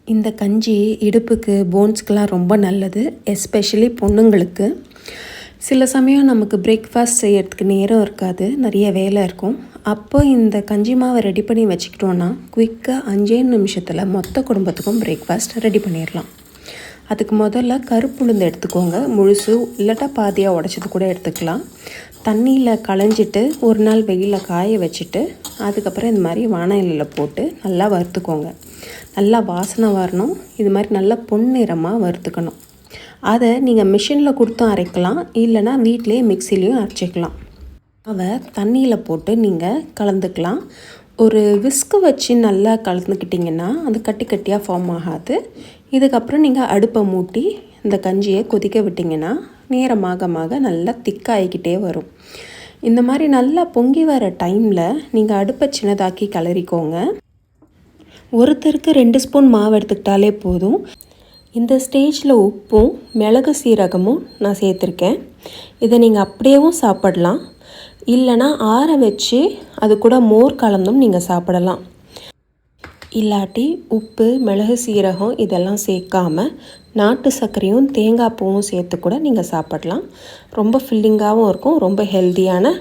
இந்த கஞ்சி இடுப்புக்கு போன்ஸ்க்கெலாம் ரொம்ப நல்லது, எஸ்பெஷலி பொண்ணுங்களுக்கு. சில சமயம் நமக்கு பிரேக்ஃபாஸ்ட் செய்யறதுக்கு நேரம் இருக்காது, நிறைய வேலை இருக்கும். அப்போ இந்த கஞ்சி மாவை ரெடி பண்ணி வச்சுக்கிட்டோன்னா குயிக்காக 5 நிமிஷத்தில் மொத்த குடும்பத்துக்கும் பிரேக்ஃபாஸ்ட் ரெடி பண்ணிடலாம். அதுக்கு முதல்ல கருப்புளுந்து எடுத்துக்கோங்க, முழுசு இல்லாட்டா பாதியாக உடச்சது கூட எடுத்துக்கலாம். தண்ணியில் களைஞ்சிட்டு ஒரு நாள் வெயிலில் காய வச்சுட்டு அதுக்கப்புறம் இந்த மாதிரி வானலியில் போட்டு நல்லா வறுத்துக்கோங்க. நல்லா வாசனை வரணும், இது மாதிரி நல்லா பொன்னிறமாக வறுத்துக்கணும். அதை நீங்கள் மிஷினில் கொடுத்தும் அரைக்கலாம், இல்லைனா வீட்டிலேயே மிக்சிலையும் அரைச்சிக்கலாம். அதை தண்ணியில் போட்டு நீங்கள் கலந்துக்கலாம். ஒரு விஸ்கு வச்சு நல்லா கலந்துக்கிட்டிங்கன்னா அது கட்டி கட்டியாக ஃபார்ம் ஆகாது. இதுக்கப்புறம் நீங்கள் அடுப்பை மூட்டி இந்த கஞ்சியை கொதிக்க விட்டிங்கன்னா நேரமாக நல்லா திக்காகிக்கிட்டே வரும். இந்த மாதிரி நல்லா பொங்கி வர டைமில் நீங்கள் அடுப்பை சின்னதாக்கி கிளறிக்கோங்க. ஒருத்தருக்கு 2 ஸ்பூன் மாவு எடுத்துக்கிட்டாலே போதும். இந்த ஸ்டேஜில் உப்பும் மிளகு சீரகமும் நான் சேர்த்துருக்கேன். இதை நீங்கள் அப்படியேவும் சாப்பிடலாம், இல்லைனா ஆற வச்சு அது கூட மோர் கலந்தும் நீங்கள் சாப்பிடலாம். இல்லாட்டி உப்பு மிளகு சீரகம் இதெல்லாம் சேர்க்காம நாட்டு சர்க்கரையும் தேங்காய் பூவும் சேர்த்து கூட நீங்கள் சாப்பிடலாம். ரொம்ப ஃபில்லிங்காகவும் இருக்கும், ரொம்ப ஹெல்த்தியான